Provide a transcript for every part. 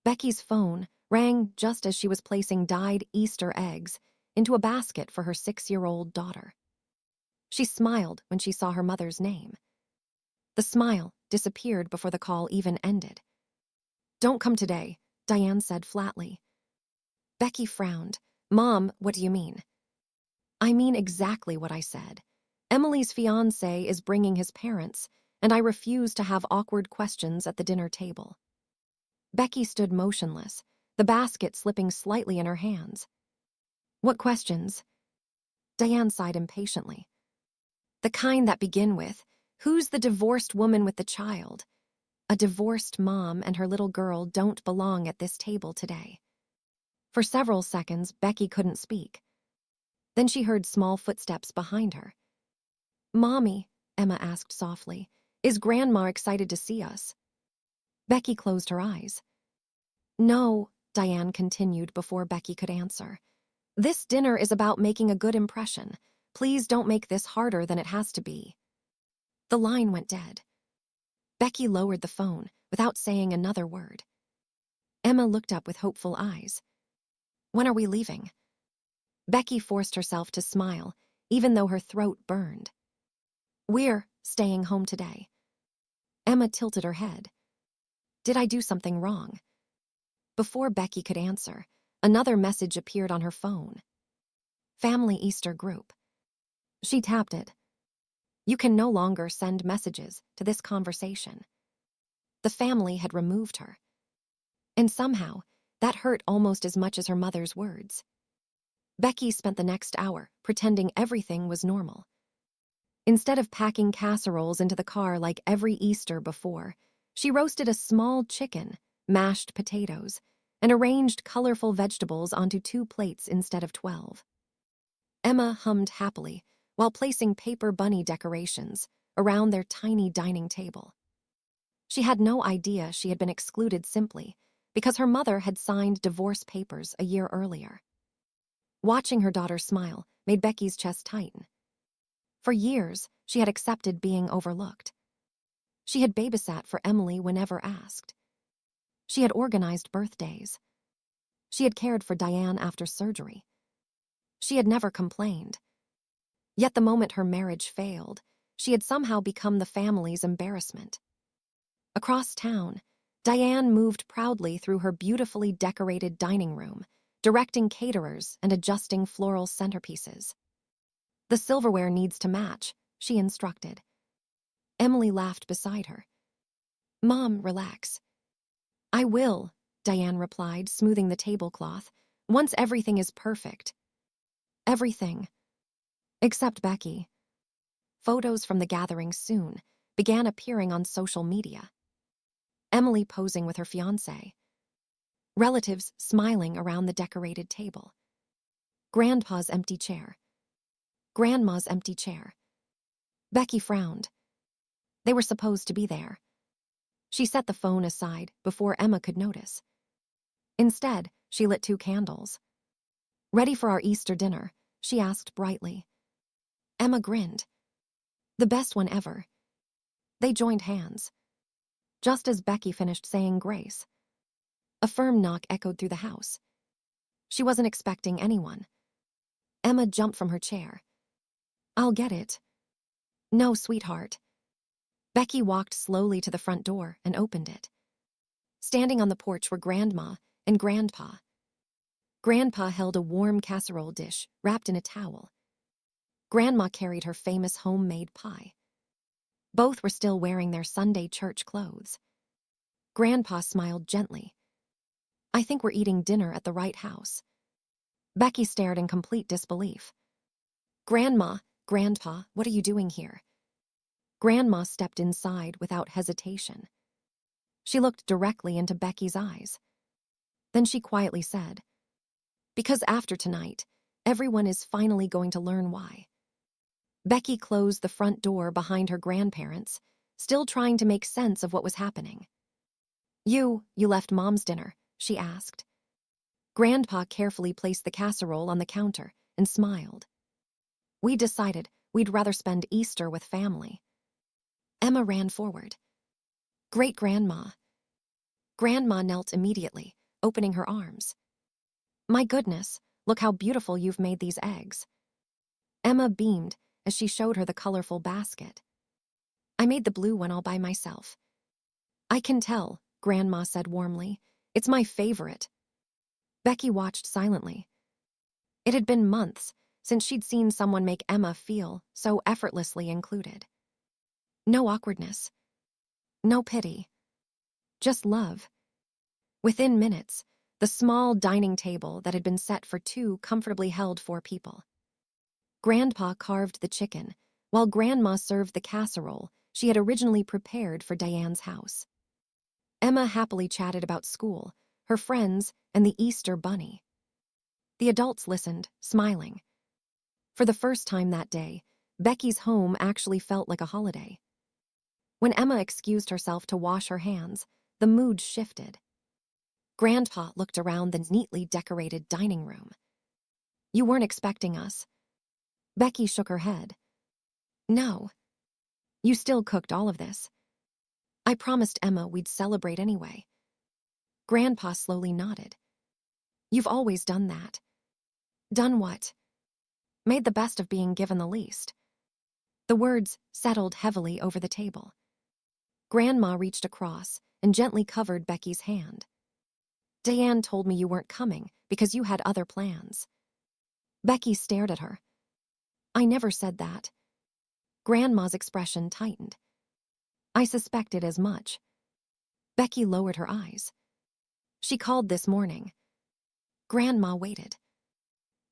Becky's phone rang just as she was placing dyed Easter eggs into a basket for her 6-year-old daughter. She smiled when she saw her mother's name. The smile disappeared before the call even ended. "Don't come today," Diane said flatly. Becky frowned. "Mom, what do you mean?" "I mean exactly what I said. Emily's fiancé is bringing his parents, and I refuse to have awkward questions at the dinner table." Becky stood motionless, the basket slipping slightly in her hands. "What questions?" Diane sighed impatiently. "The kind that begin with, 'Who's the divorced woman with the child?' A divorced mom and her little girl don't belong at this table today." For several seconds, Becky couldn't speak. Then she heard small footsteps behind her. "Mommy," Emma asked softly, "is Grandma excited to see us?" Becky closed her eyes. "No," Diane continued before Becky could answer. "This dinner is about making a good impression. Please don't make this harder than it has to be." The line went dead. Becky lowered the phone without saying another word. Emma looked up with hopeful eyes. "When are we leaving?" Becky forced herself to smile, even though her throat burned. "We're staying home today." Emma tilted her head. "Did I do something wrong?" Before Becky could answer, another message appeared on her phone. "Family Easter Group." She tapped it. "You can no longer send messages to this conversation." The family had removed her. And somehow, that hurt almost as much as her mother's words. Becky spent the next hour pretending everything was normal. Instead of packing casseroles into the car like every Easter before, she roasted a small chicken, mashed potatoes, and arranged colorful vegetables onto 2 plates instead of 12. Emma hummed happily while placing paper bunny decorations around their tiny dining table. She had no idea she had been excluded simply because her mother had signed divorce papers a year earlier. Watching her daughter smile made Becky's chest tighten. For years, she had accepted being overlooked. She had babysat for Emily whenever asked. She had organized birthdays. She had cared for Diane after surgery. She had never complained. Yet the moment her marriage failed, she had somehow become the family's embarrassment. Across town, Diane moved proudly through her beautifully decorated dining room, directing caterers and adjusting floral centerpieces. "The silverware needs to match," she instructed. Emily laughed beside her. "Mom, relax." "I will," Diane replied, smoothing the tablecloth, "once everything is perfect." Everything. Except Becky. Photos from the gathering soon began appearing on social media. Emily posing with her fiancé. Relatives smiling around the decorated table. Grandpa's empty chair. Grandma's empty chair. Becky frowned. They were supposed to be there. She set the phone aside before Emma could notice. Instead, she lit 2 candles. "Ready for our Easter dinner?" she asked brightly. Emma grinned. "The best one ever." They joined hands. Just as Becky finished saying grace, a firm knock echoed through the house. She wasn't expecting anyone. Emma jumped from her chair. "I'll get it." "No, sweetheart." Becky walked slowly to the front door and opened it. Standing on the porch were Grandma and Grandpa. Grandpa held a warm casserole dish wrapped in a towel. Grandma carried her famous homemade pie. Both were still wearing their Sunday church clothes. Grandpa smiled gently. "I think we're eating dinner at the right house." Becky stared in complete disbelief. "Grandma, Grandpa, what are you doing here?" Grandma stepped inside without hesitation. She looked directly into Becky's eyes. Then she quietly said, "Because after tonight, everyone is finally going to learn why." Becky closed the front door behind her grandparents, still trying to make sense of what was happening. You left Mom's dinner," she asked. Grandpa carefully placed the casserole on the counter and smiled. "We decided we'd rather spend Easter with family." Emma ran forward. "Great-grandma." Grandma knelt immediately, opening her arms. My goodness, look how beautiful you've made these eggs. Emma beamed as she showed her the colorful basket. I made the blue one all by myself. I can tell, Grandma said warmly. It's my favorite. Becky watched silently. It had been months since she'd seen someone make Emma feel so effortlessly included. No awkwardness. No pity. Just love. Within minutes, the small dining table that had been set for two comfortably held four people. Grandpa carved the chicken, while Grandma served the casserole she had originally prepared for Diane's house. Emma happily chatted about school, her friends, and the Easter bunny. The adults listened, smiling. For the first time that day, Becky's home actually felt like a holiday. When Emma excused herself to wash her hands, the mood shifted. Grandpa looked around the neatly decorated dining room. You weren't expecting us. Becky shook her head. No. You still cooked all of this. I promised Emma we'd celebrate anyway. Grandpa slowly nodded. You've always done that. Done what? Made the best of being given the least. The words settled heavily over the table. Grandma reached across and gently covered Becky's hand. Diane told me you weren't coming because you had other plans. Becky stared at her. I never said that. Grandma's expression tightened. I suspected as much. Becky lowered her eyes. She called this morning. Grandma waited.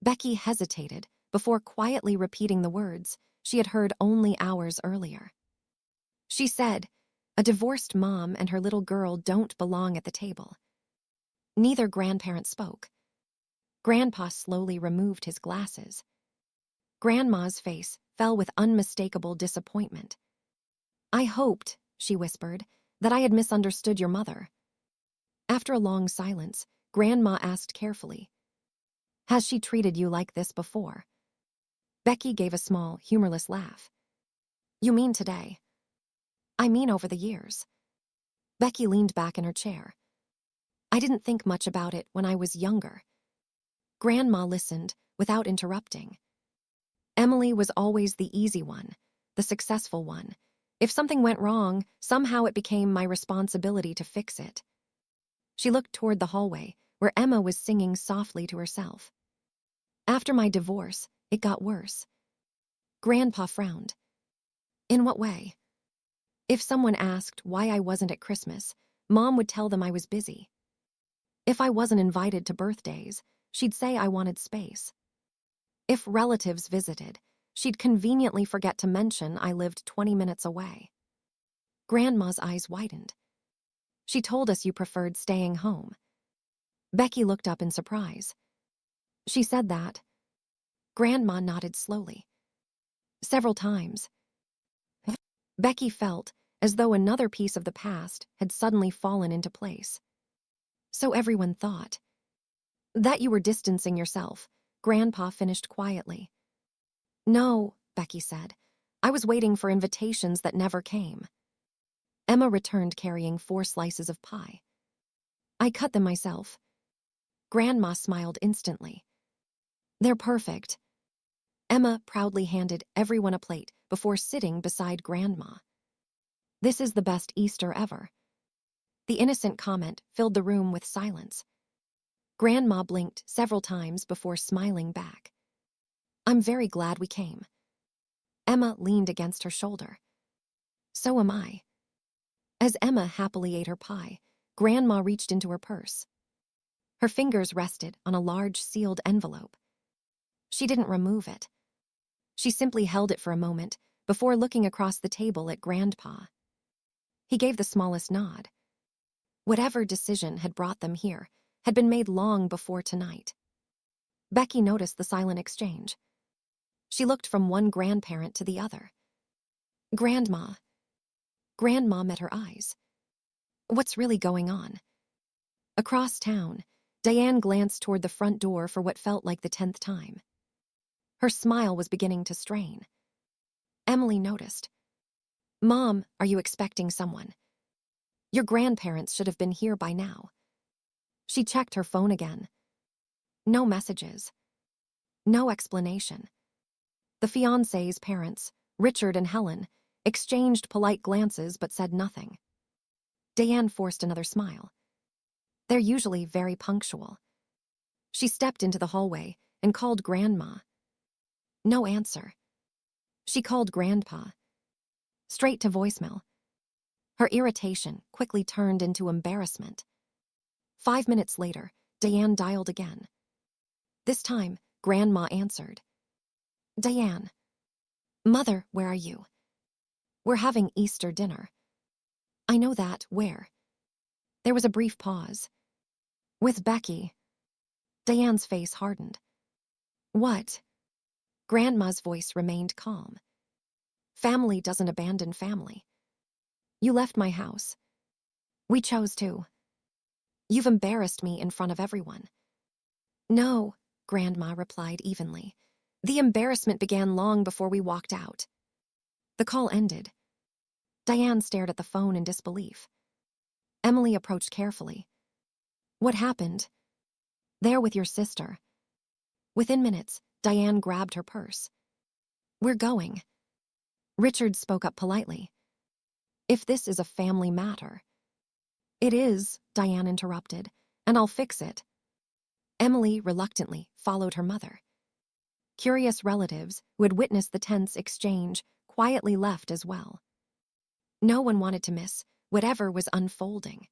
Becky hesitated before quietly repeating the words she had heard only hours earlier. She said, a divorced mom and her little girl don't belong at the table. Neither grandparent spoke. Grandpa slowly removed his glasses. Grandma's face fell with unmistakable disappointment. I hoped, she whispered, that I had misunderstood your mother. After a long silence, Grandma asked carefully, has she treated you like this before? Becky gave a small, humorless laugh. You mean today? I mean over the years. Becky leaned back in her chair. I didn't think much about it when I was younger. Grandma listened without interrupting. Emily was always the easy one, the successful one. If something went wrong, somehow it became my responsibility to fix it. She looked toward the hallway, where Emma was singing softly to herself. After my divorce, it got worse. Grandpa frowned. In what way? If someone asked why I wasn't at Christmas, Mom would tell them I was busy. If I wasn't invited to birthdays, she'd say I wanted space. If relatives visited, she'd conveniently forget to mention I lived 20 minutes away. Grandma's eyes widened. She told us you preferred staying home. Becky looked up in surprise. She said that. Grandma nodded slowly. Several times. Becky felt as though another piece of the past had suddenly fallen into place. So everyone thought. That you were distancing yourself, Grandpa finished quietly. No, Becky said. I was waiting for invitations that never came. Emma returned carrying 4 slices of pie. I cut them myself. Grandma smiled instantly. They're perfect. Emma proudly handed everyone a plate before sitting beside Grandma. This is the best Easter ever. The innocent comment filled the room with silence. Grandma blinked several times before smiling back. I'm very glad we came. Emma leaned against her shoulder. So am I. As Emma happily ate her pie, Grandma reached into her purse. Her fingers rested on a large sealed envelope. She didn't remove it. She simply held it for a moment before looking across the table at Grandpa. He gave the smallest nod. Whatever decision had brought them here had been made long before tonight. Becky noticed the silent exchange. She looked from one grandparent to the other. Grandma. Grandma met her eyes. What's really going on? Across town, Diane glanced toward the front door for what felt like the 10th time. Her smile was beginning to strain. Emily noticed. Mom, are you expecting someone? Your grandparents should have been here by now. She checked her phone again. No messages. No explanation. The fiancé's parents, Richard and Helen, exchanged polite glances but said nothing. Diane forced another smile. They're usually very punctual. She stepped into the hallway and called Grandma. No answer. She called Grandpa. Straight to voicemail. Her irritation quickly turned into embarrassment. 5 minutes later, Diane dialed again. This time, Grandma answered. Diane. Mother, where are you? We're having Easter dinner. I know that. Where? There was a brief pause. With Becky. Diane's face hardened. What? Grandma's voice remained calm. Family doesn't abandon family. You left my house. We chose to. You've embarrassed me in front of everyone. No, Grandma replied evenly. The embarrassment began long before we walked out. The call ended. Diane stared at the phone in disbelief. Emily approached carefully. What happened? There with your sister. Within minutes, Diane grabbed her purse. We're going. Richard spoke up politely. If this is a family matter. It is, Diane interrupted, and I'll fix it. Emily reluctantly followed her mother. Curious relatives who had witnessed the tense exchange quietly left as well. No one wanted to miss whatever was unfolding.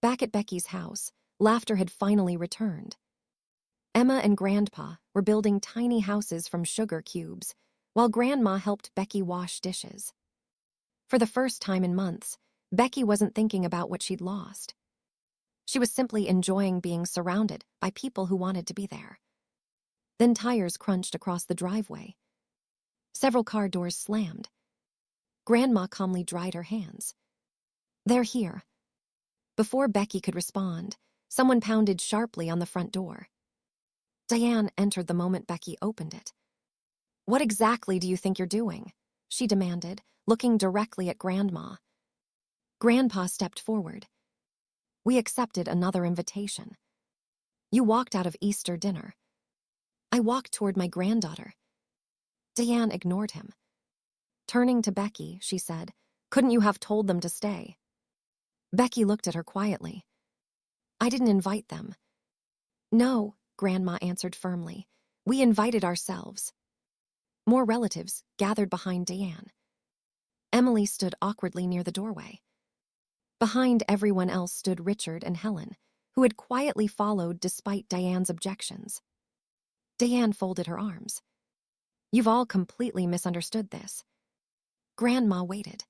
Back at Becky's house, laughter had finally returned. Emma and Grandpa were building tiny houses from sugar cubes, while Grandma helped Becky wash dishes. For the first time in months, Becky wasn't thinking about what she'd lost. She was simply enjoying being surrounded by people who wanted to be there. Then tires crunched across the driveway. Several car doors slammed. Grandma calmly dried her hands. They're here. Before Becky could respond, someone pounded sharply on the front door. Diane entered the moment Becky opened it. What exactly do you think you're doing? She demanded, looking directly at Grandma. Grandpa stepped forward. We accepted another invitation. You walked out of Easter dinner. I walked toward my granddaughter. Diane ignored him. Turning to Becky, she said, couldn't you have told them to stay? Becky looked at her quietly. I didn't invite them. No, Grandma answered firmly. We invited ourselves. More relatives gathered behind Diane. Emily stood awkwardly near the doorway. Behind everyone else stood Richard and Helen, who had quietly followed despite Diane's objections. Diane folded her arms. You've all completely misunderstood this. Grandma waited.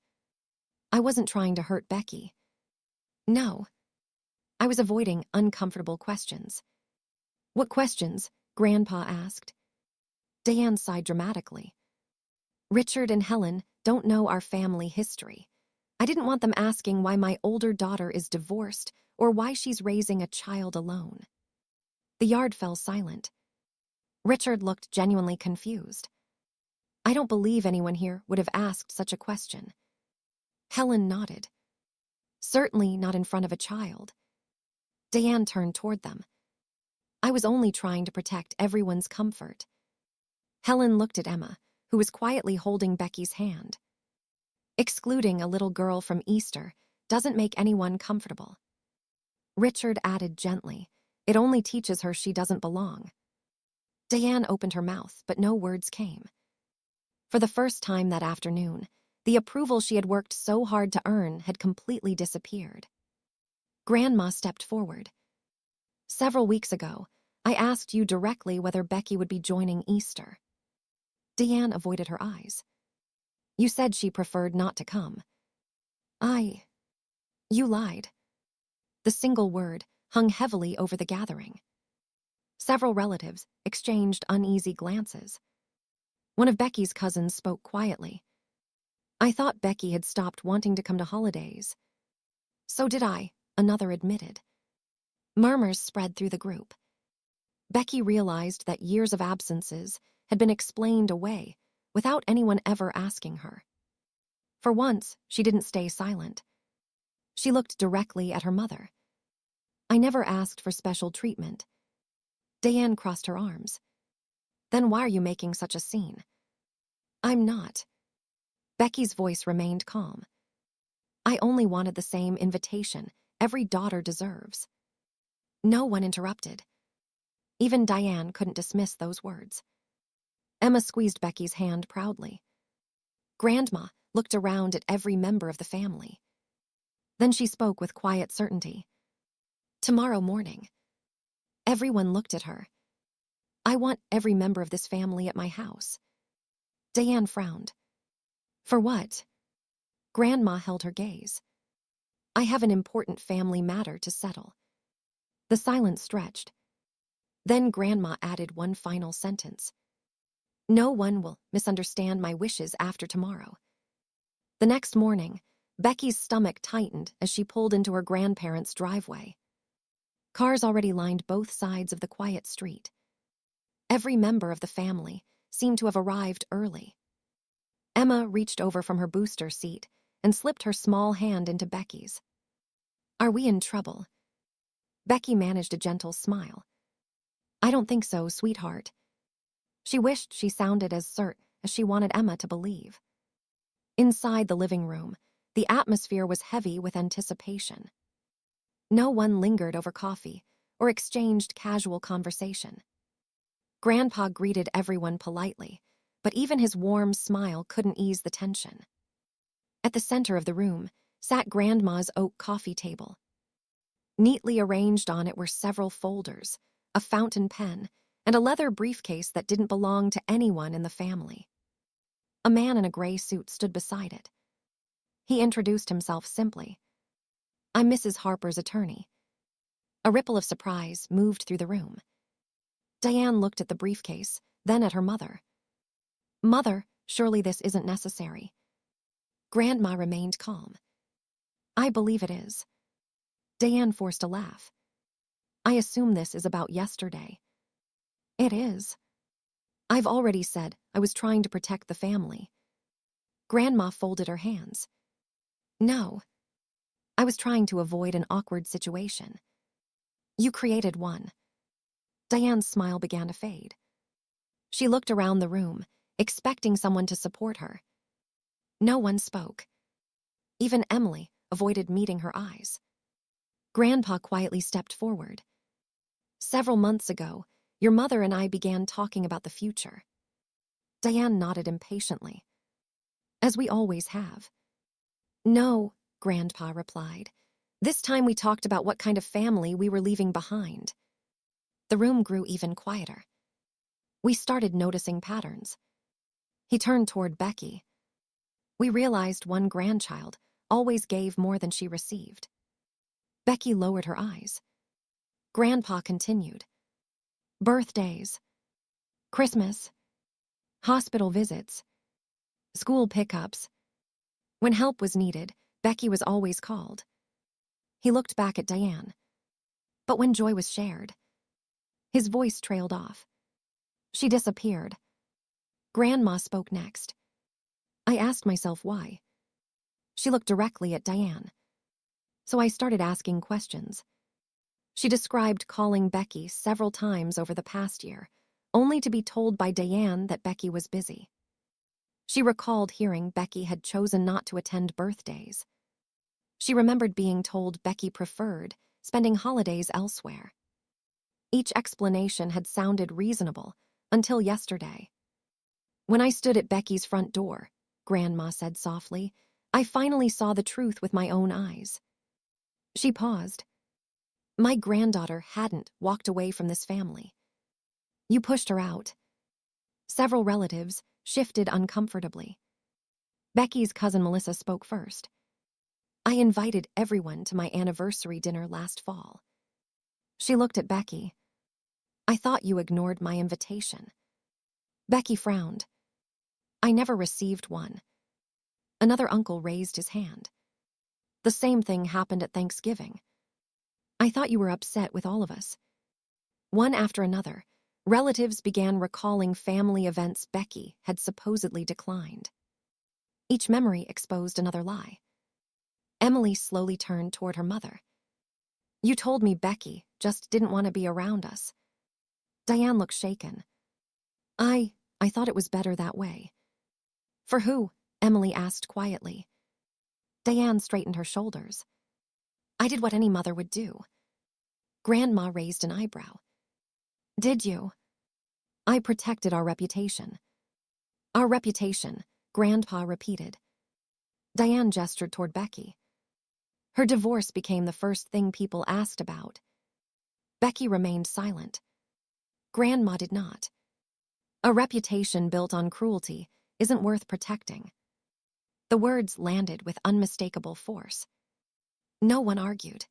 I wasn't trying to hurt Becky. No. I was avoiding uncomfortable questions. What questions? Grandpa asked. Diane sighed dramatically. Richard and Helen don't know our family history. I didn't want them asking why my older daughter is divorced or why she's raising a child alone. The yard fell silent. Richard looked genuinely confused. I don't believe anyone here would have asked such a question. Helen nodded. Certainly not in front of a child. Diane turned toward them. I was only trying to protect everyone's comfort. Helen looked at Emma, who was quietly holding Becky's hand. Excluding a little girl from Easter doesn't make anyone comfortable. Richard added gently, it only teaches her she doesn't belong. Diane opened her mouth, but no words came. For the first time that afternoon, the approval she had worked so hard to earn had completely disappeared. Grandma stepped forward. Several weeks ago, I asked you directly whether Becky would be joining Easter. Diane avoided her eyes. You said she preferred not to come. You lied. The single word hung heavily over the gathering. Several relatives exchanged uneasy glances. One of Becky's cousins spoke quietly. I thought Becky had stopped wanting to come to holidays. So did I, another admitted. Murmurs spread through the group. Becky realized that years of absences had been explained away without anyone ever asking her. For once, she didn't stay silent. She looked directly at her mother. I never asked for special treatment. Diane crossed her arms. Then why are you making such a scene? I'm not. Becky's voice remained calm. I only wanted the same invitation every daughter deserves. No one interrupted. Even Diane couldn't dismiss those words. Emma squeezed Becky's hand proudly. Grandma looked around at every member of the family. Then she spoke with quiet certainty. Tomorrow morning. Everyone looked at her. I want every member of this family at my house. Diane frowned. For what? Grandma held her gaze. I have an important family matter to settle. The silence stretched. Then Grandma added one final sentence. No one will misunderstand my wishes after tomorrow. The next morning, Becky's stomach tightened as she pulled into her grandparents' driveway. Cars already lined both sides of the quiet street. Every member of the family seemed to have arrived early. Emma reached over from her booster seat and slipped her small hand into Becky's. Are we in trouble? Becky managed a gentle smile. I don't think so, sweetheart. She wished she sounded as certain as she wanted Emma to believe. Inside the living room, the atmosphere was heavy with anticipation. No one lingered over coffee or exchanged casual conversation. Grandpa greeted everyone politely, but even his warm smile couldn't ease the tension. At the center of the room sat Grandma's oak coffee table. Neatly arranged on it were several folders, a fountain pen, and a leather briefcase that didn't belong to anyone in the family. A man in a gray suit stood beside it. He introduced himself simply. I'm Mrs. Harper's attorney. A ripple of surprise moved through the room. Diane looked at the briefcase, then at her mother. Mother, surely this isn't necessary. Grandma remained calm. I believe it is. Diane forced a laugh. I assume this is about yesterday. It is. I've already said I was trying to protect the family. Grandma folded her hands. No. I was trying to avoid an awkward situation. You created one. Diane's smile began to fade. She looked around the room, expecting someone to support her. No one spoke. Even Emily avoided meeting her eyes. Grandpa quietly stepped forward. Several months ago, your mother and I began talking about the future. Diane nodded impatiently. As we always have. No, Grandpa replied. This time we talked about what kind of family we were leaving behind. The room grew even quieter. We started noticing patterns. He turned toward Becky. We realized one grandchild always gave more than she received. Becky lowered her eyes. Grandpa continued. Birthdays, Christmas, hospital visits, school pickups. When help was needed, Becky was always called. He looked back at Diane. But when joy was shared, his voice trailed off. She disappeared. Grandma spoke next. I asked myself why. She looked directly at Diane. So I started asking questions. She described calling Becky several times over the past year, only to be told by Diane that Becky was busy. She recalled hearing Becky had chosen not to attend birthdays. She remembered being told Becky preferred spending holidays elsewhere. Each explanation had sounded reasonable until yesterday. When I stood at Becky's front door, Grandma said softly, I finally saw the truth with my own eyes. She paused. My granddaughter hadn't walked away from this family. You pushed her out. Several relatives shifted uncomfortably. Becky's cousin Melissa spoke first. I invited everyone to my anniversary dinner last fall. She looked at Becky. I thought you ignored my invitation. Becky frowned. I never received one. Another uncle raised his hand. The same thing happened at Thanksgiving. I thought you were upset with all of us. One after another, relatives began recalling family events Becky had supposedly declined. Each memory exposed another lie. Emily slowly turned toward her mother. You told me Becky just didn't want to be around us. Diane looked shaken. I thought it was better that way. For who? Emily asked quietly. Diane straightened her shoulders. I did what any mother would do. Grandma raised an eyebrow. Did you? I protected our reputation. Our reputation, Grandpa repeated. Diane gestured toward Becky. Her divorce became the first thing people asked about. Becky remained silent. Grandma did not. A reputation built on cruelty isn't worth protecting. The words landed with unmistakable force. No one argued.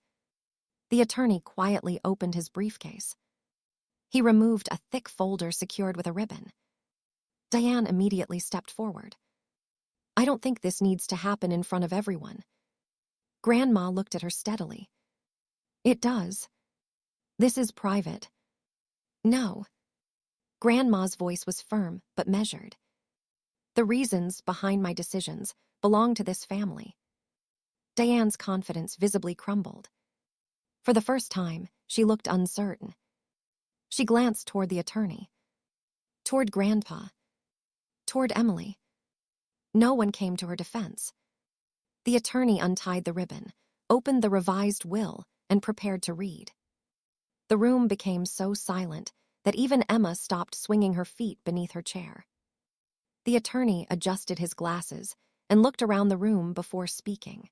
The attorney quietly opened his briefcase. He removed a thick folder secured with a ribbon. Diane immediately stepped forward. I don't think this needs to happen in front of everyone. Grandma looked at her steadily. It does. This is private. No. Grandma's voice was firm but measured. The reasons behind my decisions belong to this family. Diane's confidence visibly crumbled. For the first time, she looked uncertain. She glanced toward the attorney, toward Grandpa, toward Emily. No one came to her defense. The attorney untied the ribbon, opened the revised will, and prepared to read. The room became so silent that even Emma stopped swinging her feet beneath her chair. The attorney adjusted his glasses and looked around the room before speaking.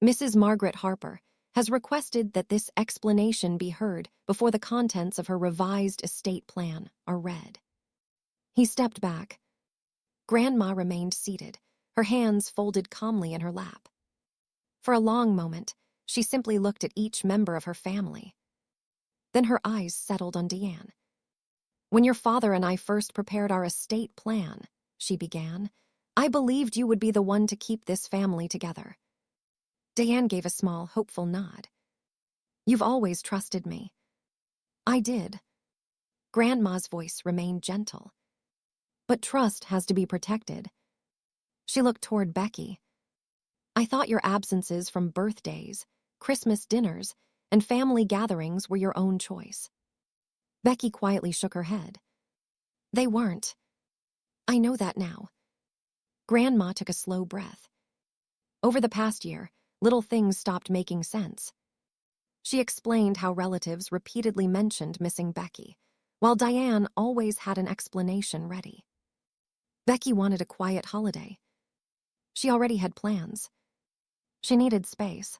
Mrs. Margaret Harper has requested that this explanation be heard before the contents of her revised estate plan are read. He stepped back. Grandma remained seated, her hands folded calmly in her lap. For a long moment, she simply looked at each member of her family. Then her eyes settled on Diane. When your father and I first prepared our estate plan, she began, I believed you would be the one to keep this family together. Diane gave a small, hopeful nod. You've always trusted me. I did. Grandma's voice remained gentle. But trust has to be protected. She looked toward Becky. I thought your absences from birthdays, Christmas dinners, and family gatherings were your own choice. Becky quietly shook her head. They weren't. I know that now. Grandma took a slow breath. Over the past year, little things stopped making sense. She explained how relatives repeatedly mentioned missing Becky, while Diane always had an explanation ready. Becky wanted a quiet holiday. She already had plans. She needed space.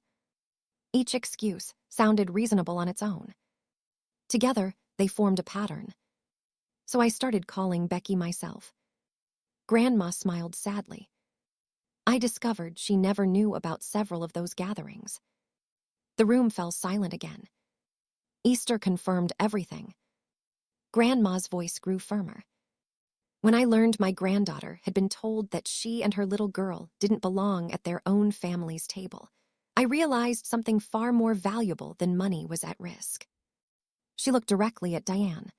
Each excuse sounded reasonable on its own. Together, they formed a pattern. So I started calling Becky myself. Grandma smiled sadly. I discovered she never knew about several of those gatherings. The room fell silent again. Easter confirmed everything. Grandma's voice grew firmer. When I learned my granddaughter had been told that she and her little girl didn't belong at their own family's table, I realized something far more valuable than money was at risk. She looked directly at Diane.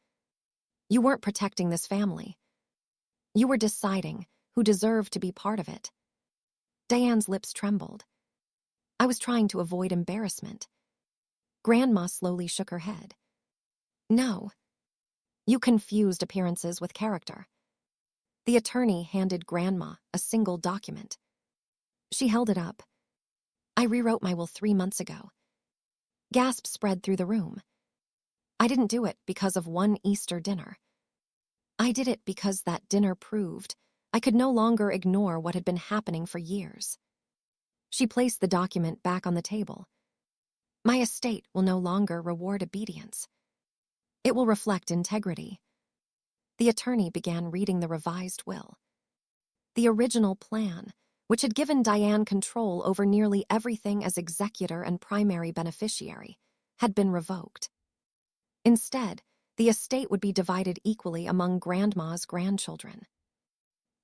You weren't protecting this family. You were deciding who deserved to be part of it. Diane's lips trembled. I was trying to avoid embarrassment. Grandma slowly shook her head. No. You confused appearances with character. The attorney handed Grandma a single document. She held it up. I rewrote my will 3 months ago. Gasps spread through the room. I didn't do it because of one Easter dinner. I did it because that dinner proved I could no longer ignore what had been happening for years. She placed the document back on the table. My estate will no longer reward obedience. It will reflect integrity. The attorney began reading the revised will. The original plan, which had given Diane control over nearly everything as executor and primary beneficiary, had been revoked. Instead, the estate would be divided equally among Grandma's grandchildren.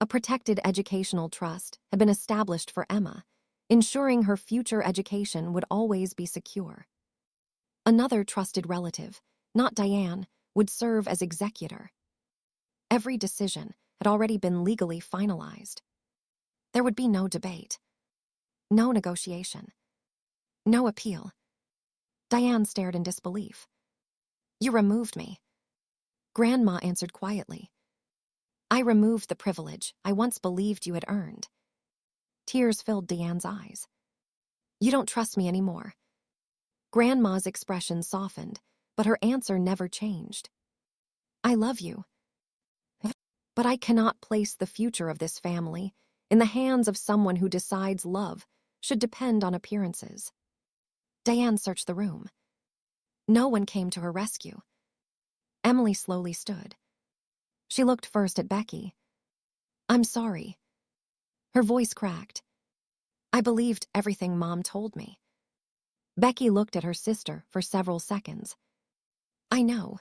A protected educational trust had been established for Emma, ensuring her future education would always be secure. Another trusted relative, not Diane, would serve as executor. Every decision had already been legally finalized. There would be no debate. No negotiation. No appeal. Diane stared in disbelief. You removed me. Grandma answered quietly. I removed the privilege I once believed you had earned. Tears filled Diane's eyes. You don't trust me anymore. Grandma's expression softened, but her answer never changed. I love you. But I cannot place the future of this family in the hands of someone who decides love should depend on appearances. Diane searched the room. No one came to her rescue. Emily slowly stood. She looked first at Becky. I'm sorry. Her voice cracked. I believed everything Mom told me. Becky looked at her sister for several seconds. I know.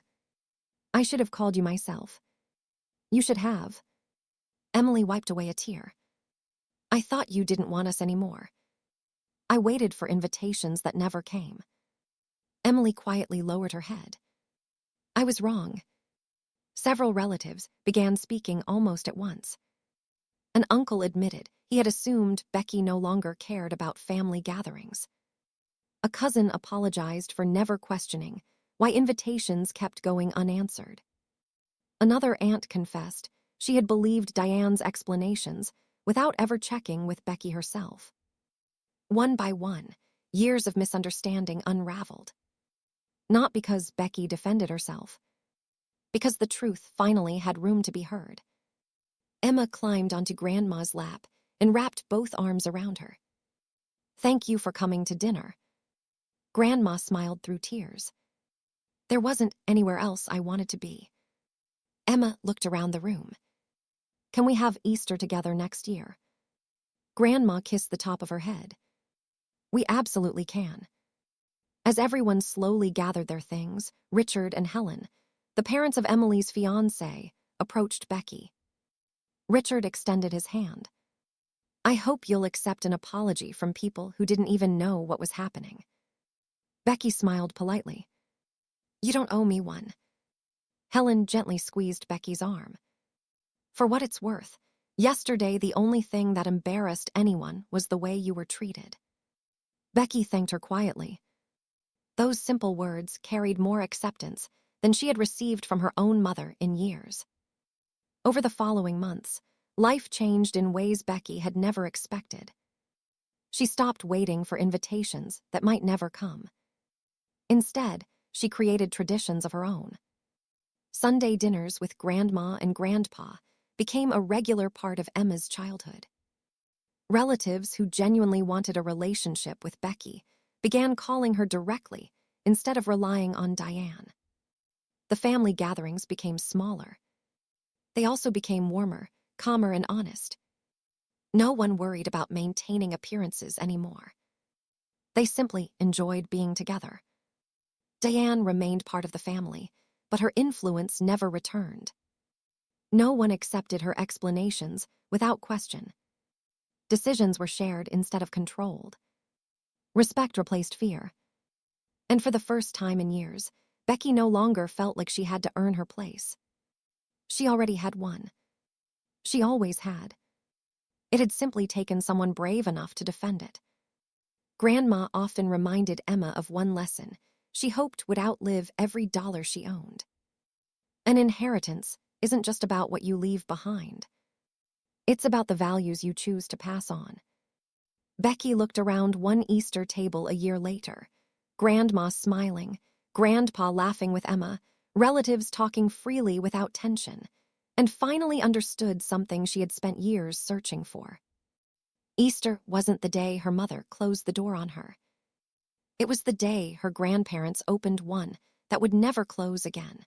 I should have called you myself. You should have. Emily wiped away a tear. I thought you didn't want us anymore. I waited for invitations that never came. Emily quietly lowered her head. I was wrong. Several relatives began speaking almost at once. An uncle admitted he had assumed Becky no longer cared about family gatherings. A cousin apologized for never questioning why invitations kept going unanswered. Another aunt confessed she had believed Diane's explanations without ever checking with Becky herself. One by one, years of misunderstanding unraveled. Not because Becky defended herself, because the truth finally had room to be heard. Emma climbed onto Grandma's lap and wrapped both arms around her. Thank you for coming to dinner. Grandma smiled through tears. There wasn't anywhere else I wanted to be. Emma looked around the room. Can we have Easter together next year? Grandma kissed the top of her head. We absolutely can. As everyone slowly gathered their things, Richard and Helen, the parents of Emily's fiancé, approached Becky. Richard extended his hand. I hope you'll accept an apology from people who didn't even know what was happening. Becky smiled politely. You don't owe me one. Helen gently squeezed Becky's arm. For what it's worth, yesterday the only thing that embarrassed anyone was the way you were treated. Becky thanked her quietly. Those simple words carried more acceptance than she had received from her own mother in years. Over the following months, life changed in ways Becky had never expected. She stopped waiting for invitations that might never come. Instead, she created traditions of her own. Sunday dinners with Grandma and Grandpa became a regular part of Emma's childhood. Relatives who genuinely wanted a relationship with Becky began calling her directly instead of relying on Diane. The family gatherings became smaller. They also became warmer, calmer, and honest. No one worried about maintaining appearances anymore. They simply enjoyed being together. Diane remained part of the family, but her influence never returned. No one accepted her explanations without question. Decisions were shared instead of controlled. Respect replaced fear. And for the first time in years, Becky no longer felt like she had to earn her place. She already had one. She always had. It had simply taken someone brave enough to defend it. Grandma often reminded Emma of one lesson she hoped would outlive every dollar she owned. An inheritance isn't just about what you leave behind. It's about the values you choose to pass on. Becky looked around one Easter table a year later, Grandma smiling, Grandpa laughing with Emma, relatives talking freely without tension, and finally understood something she had spent years searching for. Easter wasn't the day her mother closed the door on her. It was the day her grandparents opened one that would never close again.